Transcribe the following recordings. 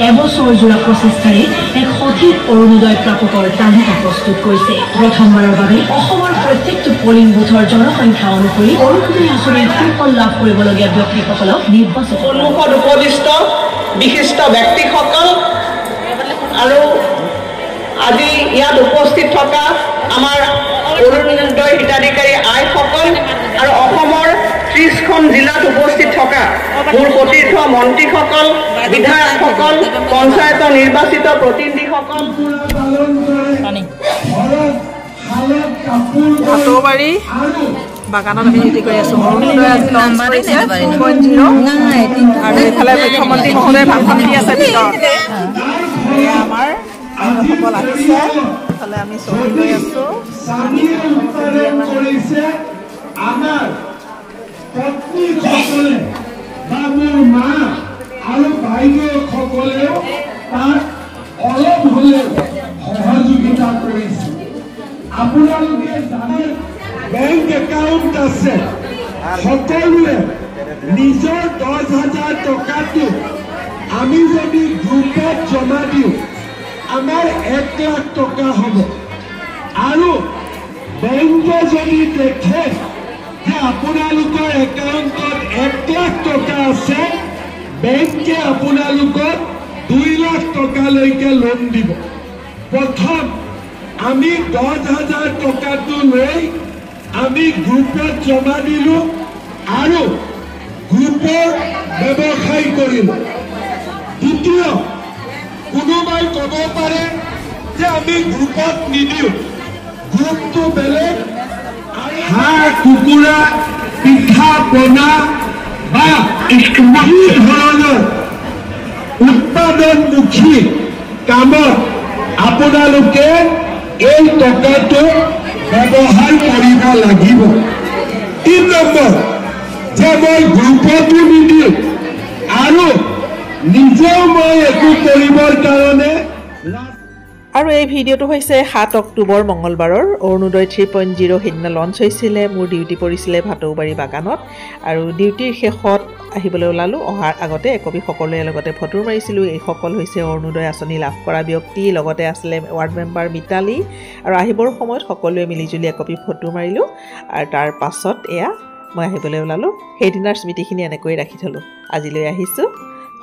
এবছৰ জোৰা প্ৰচেষ্টাৰে এক সঠিক অৰুণোদয় প্ৰাপকৰ তালিকা প্ৰস্তুত কৰিছে। প্ৰথমবাৰৰ বাবে অসমৰ প্ৰত্যেকটো পলিং বুথৰ জনসংখ্যা অনুসৰি অৰুণোদয় আঁচনিৰ সুফল লাভ কৰিবলগীয়া ব্যক্তিসকলক নিৰ্বাচিত সন্মুখত উপদিষ্ট বিশিষ্ট ব্যক্তিসকল আৰু আজি ইয়াত উপস্থিত থকা আমাৰ অৰুণোদয় হিতাধিকাৰী আইসকল আৰু অসমৰ 30খন জিলাত উপস্থিত থকা মোৰ সতীৰ্থ মন্ত্ৰীসকল, বিধায়কসকল, পঞ্চায়তৰ নিৰ্বাচিত প্ৰতিনিধিসকল, ভাটৌবাৰী বাগানত আমি ডিউটি কৰি আছোঁ। অৰুণোদয় আজি লঞ্চ কৰিছে 2.0 আৰু এইফালে মুখ্যমন্ত্ৰী মহোদয়ে ভাষণ দি আছে ভিতৰত। আমাৰ সকল আহিছে, এইফালে আমি চহী লৈ আছোঁ। পত্নীসকলে বা মোৰ মা আৰু বাইদেউসকলেও তাত অলপ হ'লেও সহযোগিতা কৰিছে। আপোনালোকে জানে বেংক একাউণ্ট আছে, সকলোৱে নিজৰ 10,000 টকাটো আমি যদি গ্ৰুপত জমা দিওঁ আমাৰ 1 লাখ টকা হ'ব। আৰু বেংকে যদি দেখে যে আপোনালোকৰ একাউণ্টত 1 লাখ টকা আছে, বেংকে আপোনালোকক 2 লাখ টকালৈকে লোন দিব। প্ৰথম আমি 10,000 টকাটো লৈ আমি গ্ৰুপত জমা দিলোঁ আৰু গ্ৰুপৰ ব্যৱসায় কৰিলোঁ। দ্বিতীয়, কোনোবাই ক'ব পাৰে যে আমি গ্ৰুপত নিদিওঁ, গ্ৰুপটো বেলেগ। হাঁহ কুকুৰা পিঠা পনা বা কি ধৰণৰ উৎপাদনমুখী কামত আপোনালোকে এই টকাটো ব্যৱহাৰ কৰিব লাগিব। 3 নম্বৰ, যে মই গ্ৰুপতো নিদিওঁ আৰু নিজেও মই একো কৰিবৰ কাৰণে। আৰু এই ভিডিঅ'টো হৈছে 7 অক্টোবৰ মঙলবাৰৰ। অৰুণোদয় 3.0 সেইদিনা লঞ্চ হৈছিলে। মোৰ ডিউটি পৰিছিলে ভাটৌবাৰী বাগানত আৰু ডিউটিৰ শেষত আহিবলৈ ওলালোঁ। অহাৰ আগতে একপি সকলোৰে লগতে ফটো মাৰিছিলোঁ। এইসকল হৈছে অৰুণোদয় আঁচনি লাভ কৰা ব্যক্তি, লগতে আছিলে ৱাৰ্ড মেম্বাৰ মিতালী। আৰু আহিবৰ সময়ত সকলোৱে মিলিজুলি একপি ফটো মাৰিলোঁ আৰু তাৰ পাছত এয়া মই আহিবলৈ ওলালোঁ। সেইদিনাৰ স্মৃতিখিনি এনেকৈ ৰাখি থলোঁ। আজিলৈ আহিছোঁ।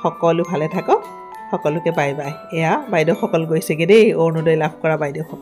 সকলো ভালে থাকক। সকলোকে বাই বাই। এয়া বাইদেউসকল গৈছেগৈ দেই, অৰুণোদয় লাভ কৰা বাইদেউসকল।